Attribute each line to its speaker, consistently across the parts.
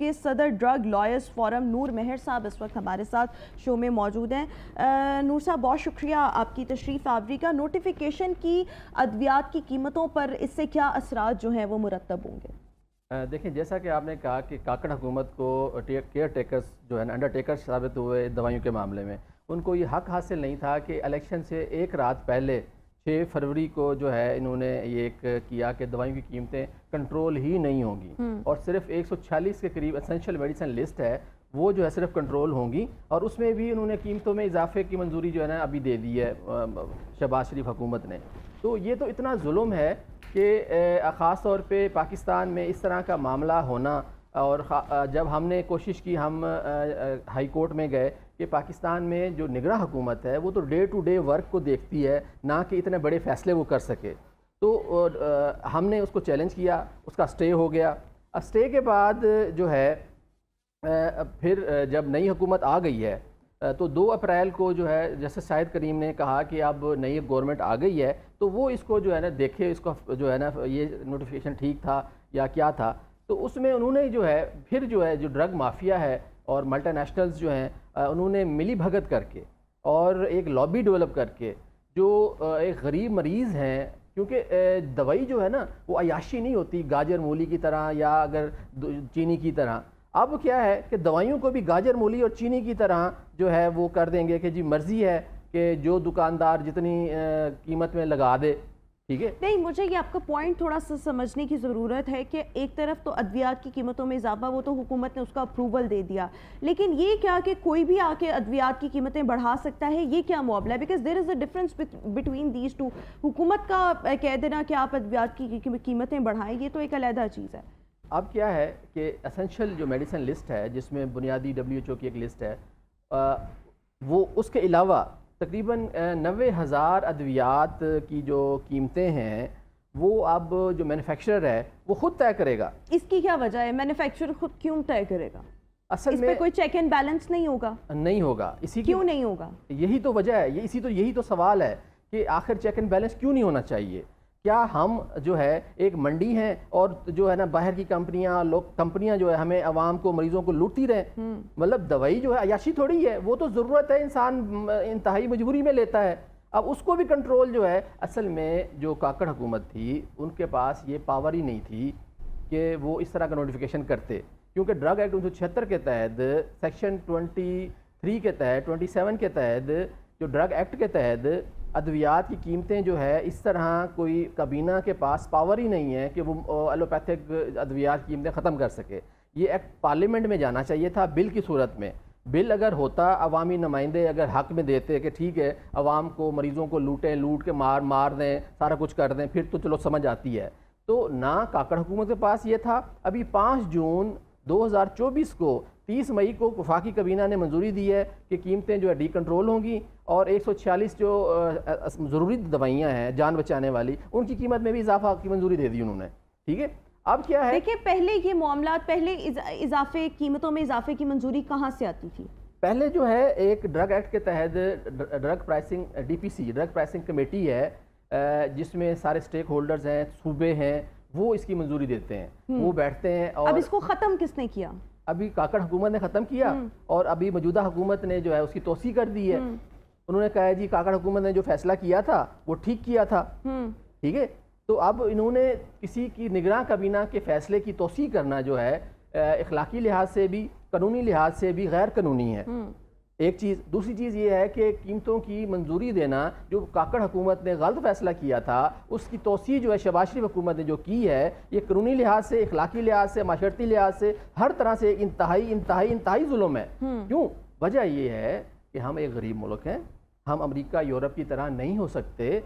Speaker 1: کے صدر drug lawyers forum نور مہر صاحب اس وقت ہمارے ساتھ شو میں موجود ہیں۔ نور صاحب بہت شکریہ آپ کی تشریف آوری کا۔ نوٹیفیکیشن کی ادویات کی قیمتوں پر اس سے کیا اثرات جو ہیں وہ مرتب ہوں گے؟
Speaker 2: دیکھیں جیسا کہ آپ نے کہا کہ کاکڑ حکومت کو کیئر ٹیکرز جو ہے نا انڈر ٹیکرز ثابت ہوئے دوائیوں کے معاملے میں، ان کو یہ حق حاصل نہیں تھا کہ الیکشن سے ایک رات پہلے 6 فروری کو جو ہے انہوں نے یہ ایک کیا کہ دوائیوں کی قیمتیں کنٹرول ہی نہیں ہوں گی، اور صرف 146 کے قریب اسینشل میڈیسن لسٹ ہے وہ جو ہے صرف کنٹرول ہوں گی، اور اس میں بھی انہوں نے قیمتوں میں اضافے کی منظوری جو ہے نا ابھی دے دی ہے شہباز شریف حکومت نے۔ تو یہ تو اتنا ظلم ہے کہ خاص طور پہ پاکستان میں اس طرح کا معاملہ ہونا، اور جب ہم نے کوشش کی، ہم ہائی کورٹ میں گئے کہ پاکستان میں جو نگراں حکومت ہے وہ تو ڈے ٹو ڈے ورک کو دیکھتی ہے، نہ کہ اتنے بڑے فیصلے وہ کر سکے، تو ہم نے اس کو چیلنج کیا، اس کا سٹے ہو گیا۔ سٹے کے بعد جو ہے پھر جب نئی حکومت آ گئی ہے تو 2 اپریل کو جو ہے جیسے شاہد کریم نے کہا کہ اب نئی گورنمنٹ آ گئی ہے تو وہ اس کو جو ہے نا دیکھے، اس کو جو ہے نا یہ نوٹیفیکیشن ٹھیک تھا یا کیا تھا۔ تو اس میں انہوں نے جو ہے پھر جو ہے جو ڈرگ مافیا ہے اور ملٹی نیشنلز جو ہیں انہوں نے ملی بھگت کر کے اور ایک لابی ڈیولپ کر کے جو ایک غریب مریض ہیں، کیونکہ دوائی جو ہے نا وہ عیاشی نہیں ہوتی گاجر مولی کی طرح یا اگر چینی کی طرح۔ اب کیا ہے کہ دوائیوں کو بھی گاجر مولی اور چینی کی طرح جو ہے وہ کر دیں گے کہ جی مرضی ہے کہ جو دکاندار جتنی قیمت میں لگا دے، ٹھیک ہے۔
Speaker 1: نہیں، مجھے یہ آپ کا پوائنٹ تھوڑا سا سمجھنے کی ضرورت ہے کہ ایک طرف تو ادویات کی قیمتوں میں اضافہ، وہ تو حکومت نے اس کا اپروول دے دیا، لیکن یہ کیا کہ کوئی بھی آ کے ادویات کی قیمتیں بڑھا سکتا ہے؟ یہ کیا معاملہ ہے؟ Because there is a difference between these two. حکومت کا کہہ دینا کہ آپ ادویات کی قیمتیں بڑھائیں، یہ تو ایک علیحدہ چیز ہے۔
Speaker 2: اب کیا ہے کہ اسینشل جو میڈیسن لسٹ ہے جس میں بنیادی WHO کی ایک لسٹ ہے، وہ اس کے علاوہ تقریباً 90,000 ادویات کی جو قیمتیں ہیں وہ اب جو مینوفیکچرر ہے وہ خود طے کرے گا۔
Speaker 1: اس کی کیا وجہ ہے؟ مینوفیکچرر خود کیوں طے کرے گا؟
Speaker 2: اصل
Speaker 1: اس
Speaker 2: میں
Speaker 1: پہ کوئی چیک اینڈ بیلنس نہیں ہوگا؟
Speaker 2: نہیں ہوگا۔
Speaker 1: کیوں نہیں ہوگا؟
Speaker 2: یہی تو وجہ ہے، یہی تو سوال ہے کہ آخر چیک اینڈ بیلنس کیوں نہیں ہونا چاہیے؟ کیا ہم جو ہے ایک منڈی ہیں اور جو ہے نا باہر کی کمپنیاں جو ہے ہمیں عوام کو مریضوں کو لوٹتی رہیں؟ مطلب دوائی جو ہے عیاشی تھوڑی ہے، وہ تو ضرورت ہے، انسان انتہائی مجبوری میں لیتا ہے۔ اب اس کو بھی کنٹرول جو ہے، اصل میں جو کاکڑ حکومت تھی ان کے پاس یہ پاور ہی نہیں تھی کہ وہ اس طرح کا نوٹیفیکیشن کرتے، کیونکہ ڈرگ ایکٹ 1976 کے تحت سیکشن 23 کے تحت 27 کے تحت جو ڈرگ ایکٹ کے تحت ادویات کی قیمتیں جو ہے اس طرح کوئی کابینہ کے پاس پاور ہی نہیں ہے کہ وہ ایلوپیتھک ادویات کی قیمتیں ختم کر سکے۔ یہ ایکٹ پارلیمنٹ میں جانا چاہیے تھا بل کی صورت میں۔ بل اگر ہوتا، عوامی نمائندے اگر حق میں دیتے کہ ٹھیک ہے عوام کو مریضوں کو لوٹ کے مار دیں، سارا کچھ کر دیں، پھر تو چلو سمجھ آتی ہے۔ تو نہ کاکڑ حکومت کے پاس یہ تھا۔ ابھی 5 جون 2024 کو 30 مئی کو وفاقی کابینہ نے منظوری دی ہے کہ قیمتیں جو ہے ڈی کنٹرول ہوں گی، اور 146 جو ضروری دوائیاں ہیں جان بچانے والی ان کی قیمت میں بھی اضافہ کی منظوری دے دی انہوں نے، ٹھیک ہے۔ اب کیا ہے،
Speaker 1: دیکھیں پہلے یہ معاملات، پہلے اضافے قیمتوں میں اضافے کی منظوری کہاں سے آتی تھی؟
Speaker 2: پہلے جو ہے ایک ڈرگ ایکٹ کے تحت drug pricing DPC drug pricing committee ہے جس میں سارے سٹیک ہولڈرز ہیں، صوبے ہیں، وہ اس کی منظوری دیتے ہیں، وہ بیٹھتے ہیں۔ اور
Speaker 1: اب اس کو ختم کس نے کیا؟
Speaker 2: ابھی کاکڑ حکومت نے ختم کیا، اور ابھی موجودہ حکومت نے جو ہے اس کی توسیع کر دی ہے۔ انہوں نے کہا ہے جی کاکڑ حکومت نے جو فیصلہ کیا تھا وہ ٹھیک کیا تھا، ٹھیک ہے۔ تو اب انہوں نے کسی کی نگراں کابینہ کے فیصلے کی توسیع کرنا جو ہے اخلاقی لحاظ سے بھی قانونی لحاظ سے بھی غیر قانونی ہے، ایک چیز۔ دوسری چیز یہ ہے کہ قیمتوں کی منظوری دینا، جو کاکڑ حکومت نے غلط فیصلہ کیا تھا اس کی توسیع جو ہے شہباز شریف حکومت نے جو کی ہے، یہ قانونی لحاظ سے، اخلاقی لحاظ سے، معاشرتی لحاظ سے، ہر طرح سے انتہائی ظلم ہے۔ کیوں؟ وجہ یہ ہے کہ ہم ایک غریب ملک ہیں، ہم امریکہ یورپ کی طرح نہیں ہو سکتے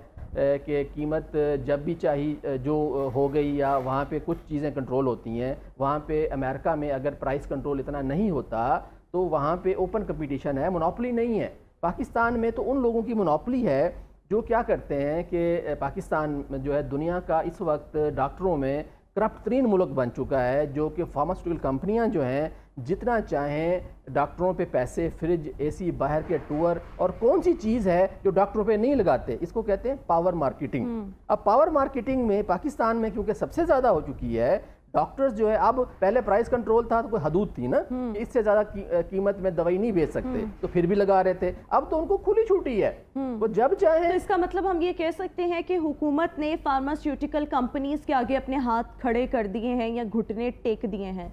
Speaker 2: کہ قیمت جب بھی چاہی جو ہو گئی، یا وہاں پہ کچھ چیزیں کنٹرول ہوتی ہیں۔ وہاں پہ امریکہ میں اگر پرائس کنٹرول اتنا نہیں ہوتا تو وہاں پہ اوپن کمپٹیشن ہے، مونوپلی نہیں ہے۔ پاکستان میں تو ان لوگوں کی مونوپلی ہے جو کیا کرتے ہیں کہ پاکستان جو ہے دنیا کا اس وقت ڈاکٹروں میں کرپٹ ترین ملک بن چکا ہے، جو کہ فارماسیوٹیکل کمپنیاں جو ہیں جتنا چاہیں ڈاکٹروں پہ پیسے، فریج، AC، باہر کے ٹور، اور کون سی چیز ہے جو ڈاکٹروں پہ نہیں لگاتے، اس کو کہتے ہیں پاور مارکیٹنگ۔ اب پاور مارکیٹنگ میں پاکستان میں کیونکہ سب سے زیادہ ہو چکی ہے، ڈاکٹرز جو ہے اب پہلے پرائز کنٹرول تھا تو کوئی حدود تھی نا کہ اس سے زیادہ قیمت میں دوائی نہیں بیچ سکتے تو پھر بھی لگا رہے تھے. اب تو ان کو کھلی چھوٹی ہے, وہ جب چاہیں.
Speaker 1: تو اس کا مطلب ہم یہ کہہ سکتے ہیں کہ حکومت نے فارماسیوٹیکل کمپنیز کے آگے اپنے ہاتھ کھڑے کر دیے ہیں یا گھٹنے ٹیک دیے ہیں.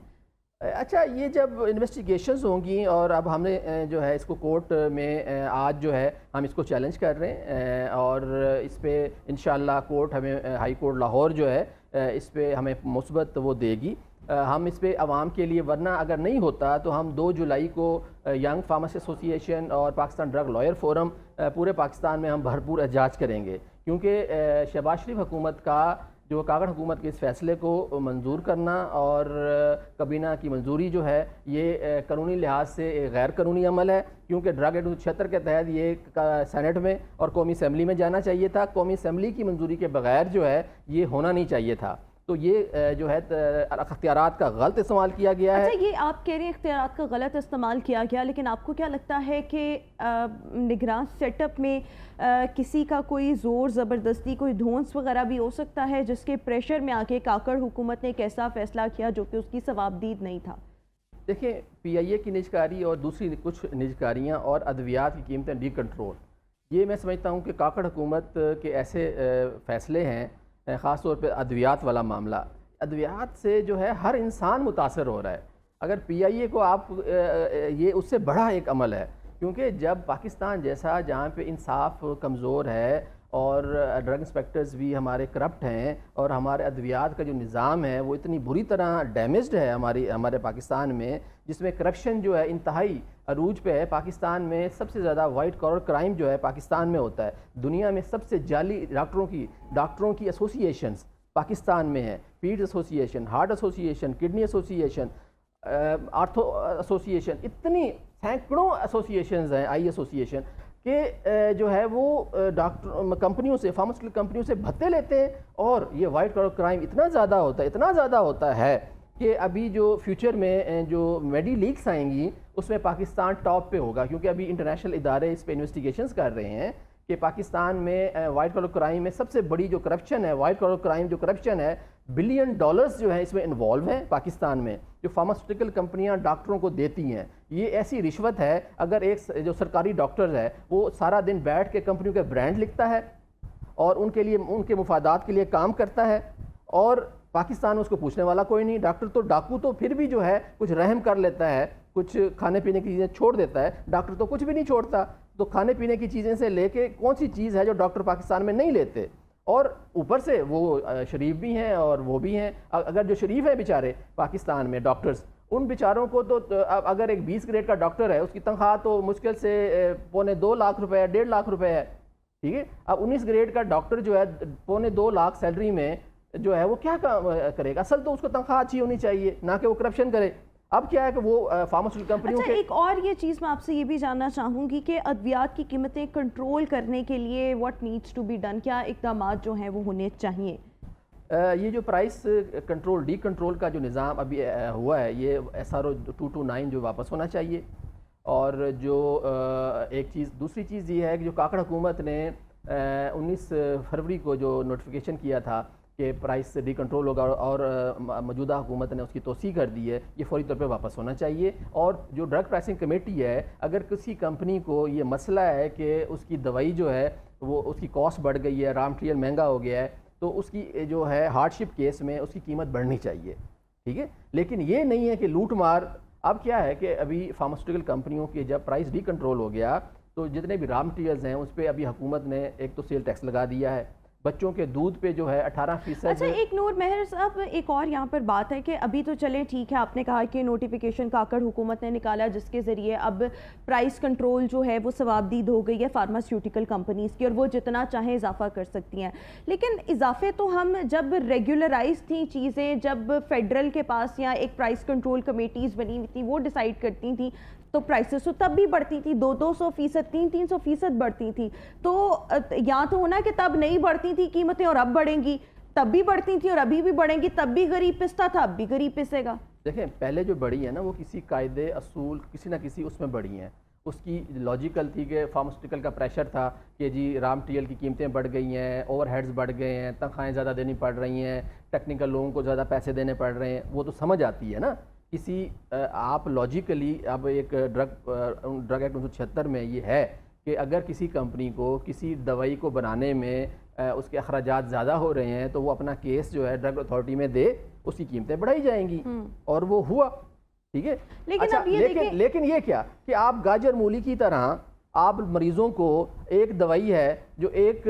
Speaker 2: اچھا, یہ جب انویسٹیگیشنز ہوں گی اور اب ہم نے جو ہے اس کو کورٹ میں آج جو ہے ہم اس کو چیلنج کر رہے ہیں اور اس پہ انشاءاللہ کورٹ ہمیں ہائی کورٹ لاہور جو ہے اس پہ ہمیں مثبت وہ دے گی. ہم اس پہ عوام کے لیے, ورنہ اگر نہیں ہوتا تو ہم 2 جولائی کو ینگ فارمیسی ایسوسی ایشن اور پاکستان ڈرگ لائر فورم پورے پاکستان میں ہم بھرپور احتجاج کریں گے, کیونکہ شہباز شریف حکومت کا جو کاکڑ حکومت کے اس فیصلے کو منظور کرنا اور کابینہ کی منظوری جو ہے یہ قانونی لحاظ سے ایک غیر قانونی عمل ہے, کیونکہ ڈرگ ایکٹ 76 کے تحت یہ سینٹ میں اور قومی اسمبلی میں جانا چاہیے تھا. قومی اسمبلی کی منظوری کے بغیر جو ہے یہ ہونا نہیں چاہیے تھا. تو یہ جو ہے اختیارات کا غلط استعمال کیا گیا ہے.
Speaker 1: اچھا, یہ آپ کہہ رہے ہیں اختیارات کا غلط استعمال کیا گیا, لیکن آپ کو کیا لگتا ہے کہ نگراں سیٹ اپ میں کسی کا کوئی زور زبردستی, کوئی دھونس وغیرہ بھی ہو سکتا ہے جس کے پریشر میں آ کے کاکڑ حکومت نے ایک ایسا فیصلہ کیا جو کہ اس کی ثوابدید نہیں تھا؟
Speaker 2: دیکھیں, پی آئی اے کی نجکاری اور دوسری کچھ نجکاریاں اور ادویات کی قیمتیں ڈی کنٹرول, یہ میں سمجھتا ہوں کہ کاکڑ حکومت کے ایسے فیصلے ہیں, خاص طور پہ ادویات والا معاملہ. ادویات سے جو ہے ہر انسان متاثر ہو رہا ہے. اگر پی آئی اے کو آپ یہ اس سے بڑا ایک عمل ہے, کیونکہ جب پاکستان جیسا جہاں پہ انصاف کمزور ہے اور ڈرگ انسپیکٹرز بھی ہمارے کرپٹ ہیں اور ہمارے ادویات کا جو نظام ہے وہ اتنی بری طرح ڈیمیجڈ ہے ہمارے پاکستان میں, جس میں کرپشن جو ہے انتہائی عروج پہ ہے. پاکستان میں سب سے زیادہ وائٹ کالر کرائم جو ہے پاکستان میں ہوتا ہے. دنیا میں سب سے جعلی ڈاکٹروں کی ایسوسییشنز پاکستان میں ہیں. پیڈ ایسوسی ایشن, ہارٹ ایسوسی ایشن, کڈنی ایسوسی ایشن, آرتھو ایسوسی ایشن, اتنی سینکڑوں ایسوسی ایشنز ہیں, آئی ایسوسی ایشن کہ جو ہے وہ ڈاکٹر کمپنیوں سے, فارماسیوٹیکل کمپنیوں سے بھتے لیتے ہیں. اور یہ وائٹ کالر کرائم اتنا زیادہ ہوتا ہے کہ ابھی جو فیوچر میں جو میڈی لیکس آئیں گی اس میں پاکستان ٹاپ پہ ہوگا, کیونکہ ابھی انٹرنیشنل ادارے اس پہ انویسٹیگیشنز کر رہے ہیں کہ پاکستان میں وائٹ کالر کرائم میں سب سے بڑی جو کرپشن ہے, وائٹ کالر کرائم جو کرپشن ہے, $1 بلین جو ہیں اس میں انوالو ہیں پاکستان میں, جو فارماسیوٹیکل کمپنیاں ڈاکٹروں کو دیتی ہیں. یہ ایسی رشوت ہے, اگر ایک جو سرکاری ڈاکٹر ہے وہ سارا دن بیٹھ کے کمپنیوں کے برانڈ لکھتا ہے اور ان کے لیے ان کے مفادات کے لیے کام کرتا ہے, اور پاکستان میں اس کو پوچھنے والا کوئی نہیں. ڈاکٹر تو ڈاکو تو پھر بھی جو ہے کچھ رحم کر لیتا ہے, کچھ کھانے پینے کی چیزیں چھوڑ دیتا ہے. ڈاکٹر تو کچھ بھی نہیں چھوڑتا. تو کھانے پینے کی چیزیں سے لے کے کون سی چیز ہے جو ڈاکٹر پاکستان میں نہیں لیتے, اور اوپر سے وہ شریف بھی ہیں اور وہ بھی ہیں. اگر جو شریف ہے بیچارے پاکستان میں ڈاکٹرز, ان بیچاروں کو تو اگر ایک 20 گریڈ کا ڈاکٹر ہے اس کی تنخواہ تو مشکل سے $2.25 لاکھ ہے, $1.5 لاکھ ہے, ٹھیک ہے. اب 19 گریڈ کا ڈاکٹر جو ہے $2.25 لاکھ سیلری میں جو ہے وہ کیا کرے گا؟ اصل تو اس کو تنخواہ اچھی ہونی چاہیے, نہ کہ وہ کرپشن کرے. اب کیا ہے کہ وہ فارماسیوٹیکل کمپنیوں کے
Speaker 1: ایک اور یہ چیز میں آپ سے یہ بھی جاننا چاہوں گی کہ ادویات کی قیمتیں کنٹرول کرنے کے لیے what needs to be done, کیا اقدامات جو ہیں وہ ہونے چاہیے؟
Speaker 2: یہ جو پرائس کنٹرول ڈی کنٹرول کا جو نظام ابھی ہوا ہے, یہ SRO 229 جو واپس ہونا چاہیے. اور جو ایک چیز, دوسری چیز یہ ہے کہ جو کاکڑ حکومت نے 19 فروری کو جو نوٹیفیکیشن کیا تھا کہ پرائس ڈی کنٹرول ہوگا اور موجودہ حکومت نے اس کی توسیع کر دی ہے, یہ فوری طور پہ واپس ہونا چاہیے. اور جو ڈرگ پرائسنگ کمیٹی ہے, اگر کسی کمپنی کو یہ مسئلہ ہے کہ اس کی دوائی جو ہے وہ اس کی کاسٹ بڑھ گئی ہے, را مٹیریل مہنگا ہو گیا ہے, تو اس کی جو ہے ہارڈ شپ کیس میں اس کی قیمت بڑھنی چاہیے, ٹھیک ہے. لیکن یہ نہیں ہے کہ لوٹ مار. اب کیا ہے کہ ابھی فارماسیوٹیکل کمپنیوں کے جب پرائس ڈی کنٹرول ہو گیا تو جتنے بھی را مٹیریلز ہیں اس پہ ابھی حکومت نے ایک تو سیل ٹیکس لگا دیا ہے. بچوں کے دودھ پہ جو ہے 18%.
Speaker 1: اچھا, ایک نور مہر صاحب, ایک اور یہاں پر بات ہے کہ ابھی تو چلیں ٹھیک ہے, آپ نے کہا کہ نوٹیفیکیشن کاکڑ حکومت نے نکالا جس کے ذریعے اب پرائس کنٹرول جو ہے وہ ثوابدید ہو گئی ہے فارماسیوٹیکل کمپنیز کی, اور وہ جتنا چاہیں اضافہ کر سکتی ہیں. لیکن اضافے تو ہم جب ریگولرائز تھیں چیزیں, جب فیڈرل کے پاس یا ایک پرائس کنٹرول کمیٹیز بنی ہوئی تھی وہ ڈیسائیڈ کرتی تھیں, تو پرائسز تو تب بھی بڑھتی تھی, 200%, 300% بڑھتی تھی. تو یا تو ہونا کہ تب نہیں بڑھتی تھی قیمتیں اور اب بڑھیں گی, تب بھی بڑھتی تھی اور ابھی بھی بڑھیں گی, تب بھی غریب پستا تھا اب بھی غریب پسے گا.
Speaker 2: دیکھیں, پہلے جو بڑھی ہیں نا وہ کسی قاعدے اصول کسی نہ کسی اس میں بڑھی ہیں, اس کی لاجیکل تھی کہ فارماسیوٹیکل کا پریشر تھا کہ جی را مٹیریل کی قیمتیں بڑھ گئی ہیں، اوور ہیڈز بڑھ گئے ہیں، تنخواہیں زیادہ دینی پڑ رہی ہیں، ٹیکنیکل لوگوں کو زیادہ پیسے دینے پڑ رہے ہیں، وہ تو سمجھ آتی ہے نا کسی آپ لاجیکلی. اب ایک ڈرگ ایکٹ 1976 میں یہ ہے کہ اگر کسی کمپنی کو کسی دوائی کو بنانے میں اس کے اخراجات زیادہ ہو رہے ہیں تو وہ اپنا کیس جو ہے ڈرگ اتھارٹی میں دے، اس کی قیمتیں بڑھائی جائیں گی، اور وہ ہوا. ٹھیک ہے. لیکن یہ کیا کہ آپ گاجر مولی کی طرح آپ مریضوں کو ایک دوائی ہے جو ایک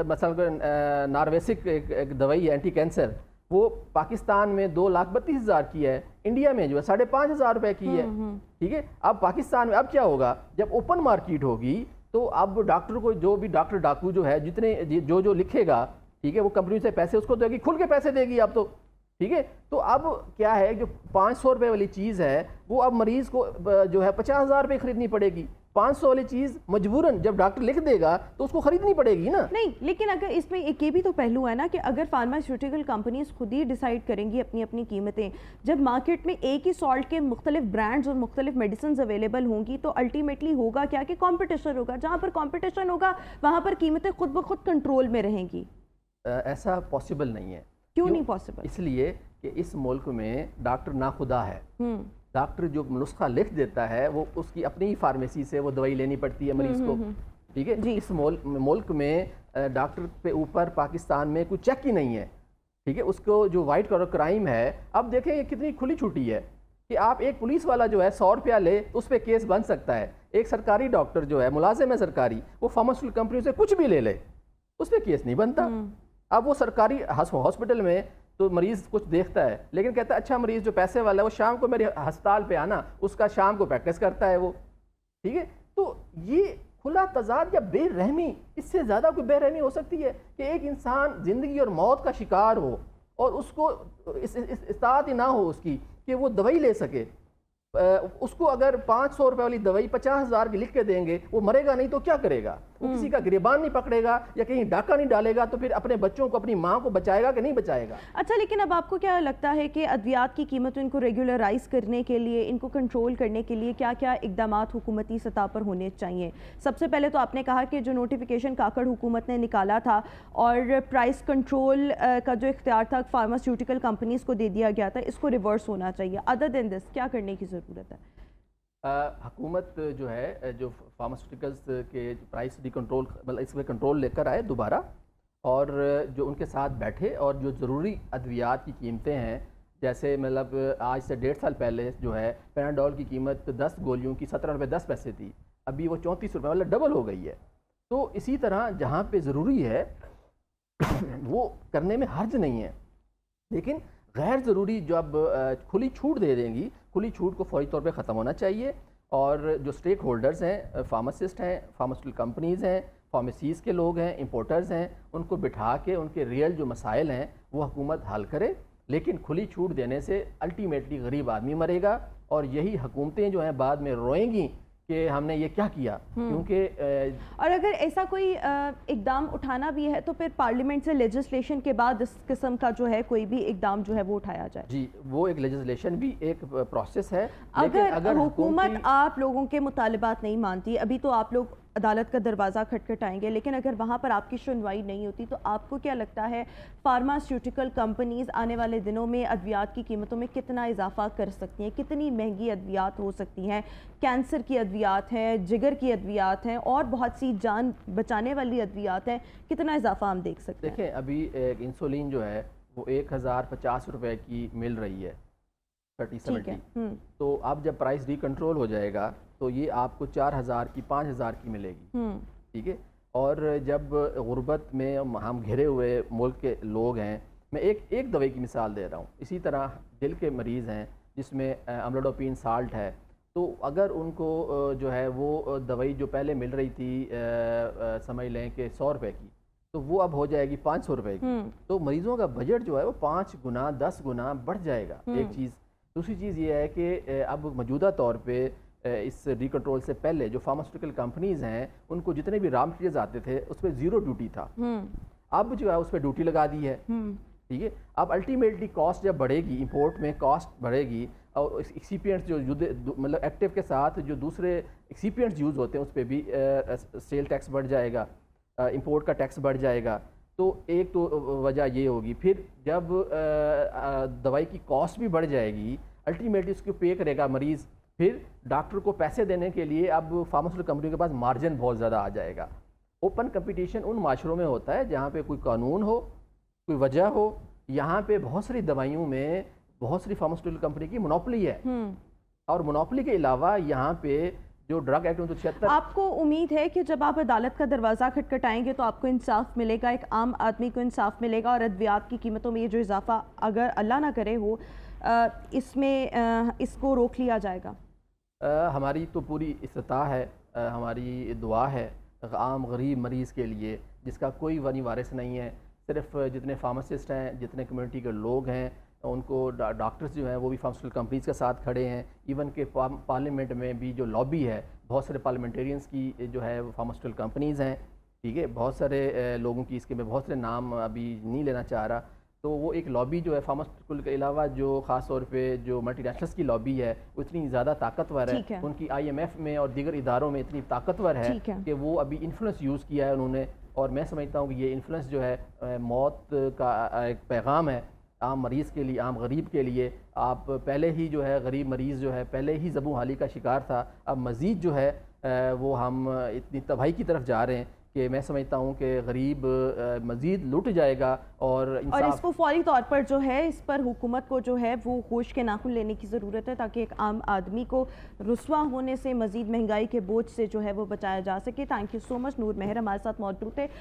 Speaker 2: مثلا نارویسک ایک دوائی ہے اینٹی کینسر، وہ پاکستان میں 2,32,000 کی ہے، انڈیا میں جو ہے 5,500 روپے کی ہے. ٹھیک ہے. اب پاکستان میں اب کیا ہوگا جب اوپن مارکیٹ ہوگی تو اب ڈاکٹر کو جو بھی ڈاکٹر ڈاکو جو ہے جتنے جو لکھے گا، ٹھیک ہے، وہ کمپنی سے پیسے اس کو دے گی، کھل کے پیسے دے گی اب تو. ٹھیک ہے. تو اب کیا ہے جو 500 روپے والی چیز ہے وہ اب مریض کو جو ہے 50,000 روپے خریدنی پڑے گی. 500 والی چیز مجبوراً جب ڈاکٹر لکھ دے گا تو اس کو خریدنی پڑے گی نا.
Speaker 1: نہیں، لیکن اگر اس میں ایک یہ بھی تو پہلو ہے نا کہ اگر فارماسیوٹیکل کمپنیز خود ہی ڈیسائیڈ کریں گی اپنی قیمتیں، جب مارکیٹ میں ایک ہی سالٹ کے مختلف برانڈز اور مختلف میڈیسنز اویلیبل ہوں گی تو الٹیمیٹلی ہوگا کیا کہ کمپٹیشن ہوگا. جہاں پر کمپٹیشن ہوگا وہاں پر قیمتیں خود بخود کنٹرول میں رہیں گی.
Speaker 2: ایسا پاسبل نہیں ہے.
Speaker 1: کیوں نہیں پاسبل؟
Speaker 2: اس لیے کہ اس ملک میں ڈاکٹر ناخدا ہے. ڈاکٹر جو نسخہ لکھ دیتا ہے وہ اس کی اپنی ہی فارمیسی سے وہ دوائی لینی پڑتی ہے مریض کو. ٹھیک ہے. اس ملک میں ڈاکٹر پہ اوپر پاکستان میں کوئی چیک ہی نہیں ہے. ٹھیک ہے. اس کو جو وائٹ کالر کرائم ہے، اب دیکھیں یہ کتنی کھلی چھوٹی ہے کہ آپ ایک پولیس والا جو ہے 100 روپیہ لے اس پہ کیس بن سکتا ہے. ایک سرکاری ڈاکٹر جو ہے ملازم ہے سرکاری، وہ فارماسیوٹیکل کمپنی سے کچھ بھی لے لے اس پہ کیس نہیں بنتا. اب وہ سرکاری ہاسپٹل میں تو مریض کچھ دیکھتا ہے لیکن کہتا ہے اچھا مریض جو پیسے والا ہے وہ شام کو میرے ہسپتال پہ آنا، اس کا شام کو پریکٹس کرتا ہے وہ. ٹھیک ہے. تو یہ کھلا تضاد یا بے رحمی، اس سے زیادہ کوئی بے رحمی ہو سکتی ہے کہ ایک انسان زندگی اور موت کا شکار ہو اور اس کو استطاعت ہی نہ ہو اس کی کہ وہ دوائی لے سکے. اس کو اگر 500 روپے والی دوائی 50,000 کی لکھ کے دیں گے، وہ مرے گا نہیں تو کیا کرے گا؟ وہ کسی کا گریبان نہیں پکڑے گا یا کہیں ڈاکہ نہیں ڈالے گا تو پھر اپنے بچوں کو، اپنی ماں کو بچائے گا کہ نہیں بچائے گا؟
Speaker 1: اچھا، لیکن اب آپ کو کیا لگتا ہے کہ ادویات کی قیمتوں ان کو ریگولرائز کرنے کے لیے، ان کو کنٹرول کرنے کے لیے کیا کیا اقدامات حکومتی سطح پر ہونے چاہیے؟ سب سے پہلے تو آپ نے کہا کہ جو نوٹیفیکیشن کاکڑ حکومت نے نکالا تھا اور پرائس کنٹرول کا جو اختیار تھا فارماسیوٹیکل کمپنیز کو دے دیا گیا تھا، اس کو ریورس ہونا چاہیے. ادر دین دس کیا کرنے کی ضرورت ہے؟
Speaker 2: حکومت جو ہے جو فارماسیوٹیکلز کے پرائس ری کنٹرول، مطلب اس میں کنٹرول لے کر آئے دوبارہ، اور جو ان کے ساتھ بیٹھے اور جو ضروری ادویات کی قیمتیں ہیں، جیسے مطلب آج سے 1.5 سال پہلے جو ہے پیناڈول کی قیمت 10 گولیوں کی 17 روپے 10 پیسے تھی، ابھی وہ 34 روپے، مطلب ڈبل ہو گئی ہے. تو اسی طرح جہاں پہ ضروری ہے وہ کرنے میں حرج نہیں ہے، لیکن غیر ضروری جو اب کھلی چھوٹ دے دیں گی، کھلی چھوٹ کو فوری طور پہ ختم ہونا چاہیے. اور جو سٹیک ہولڈرز ہیں، فارماسسٹ ہیں، فارماسیوٹیکل کمپنیز ہیں، فارمیسیز کے لوگ ہیں، امپورٹرز ہیں، ان کو بٹھا کے ان کے ریئل جو مسائل ہیں وہ حکومت حل کرے. لیکن کھلی چھوٹ دینے سے الٹیمیٹلی غریب آدمی مرے گا اور یہی حکومتیں جو ہیں بعد میں روئیں گی کہ ہم نے یہ کیا کیا. کیونکہ
Speaker 1: اور اگر ایسا کوئی اقدام اٹھانا بھی ہے تو پھر پارلیمنٹ سے لیجسلیشن کے بعد اس قسم کا جو ہے کوئی بھی اقدام جو ہے وہ اٹھایا جائے.
Speaker 2: جی، وہ ایک لیجسلیشن بھی ایک پروسیس ہے.
Speaker 1: اگر حکومت آپ لوگوں کے مطالبات نہیں مانتی، ابھی تو آپ لوگ عدالت کا دروازہ کھٹکھٹائیں گے، لیکن اگر وہاں پر آپ کی سنوائی نہیں ہوتی تو آپ کو کیا لگتا ہے فارماسیوٹیکل کمپنیز آنے والے دنوں میں ادویات کی قیمتوں میں کتنا اضافہ کر سکتی ہیں؟ کتنی مہنگی ادویات ہو سکتی ہیں؟ کینسر کی ادویات ہیں، جگر کی ادویات ہیں اور بہت سی جان بچانے والی ادویات ہیں، کتنا اضافہ ہم دیکھ سکتے ہیں؟
Speaker 2: دیکھیں ابھی انسولین جو ہے وہ 1,050 روپے کی مل رہی ہے 30-70. تو اب جب پرائس ری کنٹرول ہو جائے گا تو یہ آپ کو 4,000 کی 5,000 کی ملے گی. ٹھیک ہے. اور جب غربت میں ہم گھرے ہوئے ملک کے لوگ ہیں، میں ایک دوائی کی مثال دے رہا ہوں، اسی طرح دل کے مریض ہیں جس میں املوڈوپین سالٹ ہے، تو اگر ان کو جو ہے وہ دوائی جو پہلے مل رہی تھی سمجھ لیں کہ 100 روپے کی، تو وہ اب ہو جائے گی 500 روپے کی. تو مریضوں کا بجٹ جو ہے وہ 5 گنا 10 گنا بڑھ جائے گا. ایک چیز. دوسری چیز یہ ہے کہ اب موجودہ طور پہ اس ری کنٹرول سے پہلے جو فارماسیوٹیکل کمپنیز ہیں ان کو جتنے بھی را مٹیریلز آتے تھے اس پہ 0 ڈیوٹی تھا. اب جو ہے اس پہ ڈیوٹی لگا دی ہے. ٹھیک ہے. اب الٹیمیٹلی کاسٹ جب بڑھے گی، امپورٹ میں کاسٹ بڑھے گی اور ایکسیپینٹس جو مطلب ایکٹیو کے ساتھ جو دوسرے ایکسیپینٹس یوز ہوتے ہیں اس پہ بھی سیل ٹیکس بڑھ جائے گا، امپورٹ کا ٹیکس بڑھ جائے گا. تو ایک تو وجہ یہ ہوگی. پھر جب دوائی کی کاسٹ بھی بڑھ جائے گی، الٹیمیٹلی اس کو پے کرے گا مریض. پھر ڈاکٹر کو پیسے دینے کے لیے اب فارماسیوٹیکل کمپنیوں کے پاس مارجن بہت زیادہ آ جائے گا. اوپن کمپٹیشن ان معاشروں میں ہوتا ہے جہاں پہ کوئی قانون ہو، کوئی وجہ ہو. یہاں پہ بہت ساری دوائیوں میں بہت ساری فارماسیوٹیکل کمپنی کی مونوپلی ہے، اور مونوپلی کے علاوہ یہاں پہ جو ڈرگ ایکٹ 1976.
Speaker 1: آپ کو امید ہے کہ جب آپ عدالت کا دروازہ کھٹکھٹائیں گے تو آپ کو انصاف ملے گا، ایک عام آدمی کو انصاف ملے گا، اور ادویات کی قیمتوں میں یہ جو اضافہ اگر اللہ نہ کرے ہو اس میں اس کو روک لیا جائے گا؟
Speaker 2: ہماری تو پوری استطاع ہے، ہماری دعا ہے عام غریب مریض کے لیے جس کا کوئی ونی وارث نہیں ہے. صرف جتنے فارماسسٹ ہیں، جتنے کمیونٹی کے لوگ ہیں، ان کو ڈاکٹرز جو ہیں وہ بھی فارماسیوٹیکل کمپنیز کے ساتھ کھڑے ہیں. ایون کہ پارلیمنٹ میں بھی جو لابی ہے، بہت سارے پارلیمنٹیرینز کی جو ہے وہ فارماسیوٹیکل کمپنیز ہیں. ٹھیک ہے، بہت سارے لوگوں کی، اس کے میں بہت سارے نام ابھی نہیں لینا چاہ رہا. تو وہ ایک لابی جو ہے فارماسیوٹیکل کے علاوہ جو خاص طور پہ جو ملٹی نیشنلز کی لابی ہے وہ اتنی زیادہ طاقتور ہے، ان کی IMF میں اور دیگر اداروں میں اتنی طاقتور ہے کہ وہ ابھی انفلوئنس یوز کیا ہے انہوں نے. اور میں سمجھتا ہوں کہ یہ انفلوئنس جو ہے موت کا ایک پیغام ہے عام مریض کے لیے، عام غریب کے لیے. آپ پہلے ہی جو ہے غریب مریض جو ہے پہلے ہی زبوں حالی کا شکار تھا، اب مزید جو ہے وہ ہم اتنی تباہی کی طرف جا رہے ہیں کہ میں سمجھتا ہوں کہ غریب مزید لٹ جائے گا. اور
Speaker 1: اس کو فوری طور پر جو ہے اس پر حکومت کو جو ہے وہ ہوش کے ناخن لینے کی ضرورت ہے تاکہ ایک عام آدمی کو رسوا ہونے سے، مزید مہنگائی کے بوجھ سے جو ہے وہ بچایا جا سکے. تھینک یو سو مچ. نور مہر ہمارے ساتھ موجود تھے.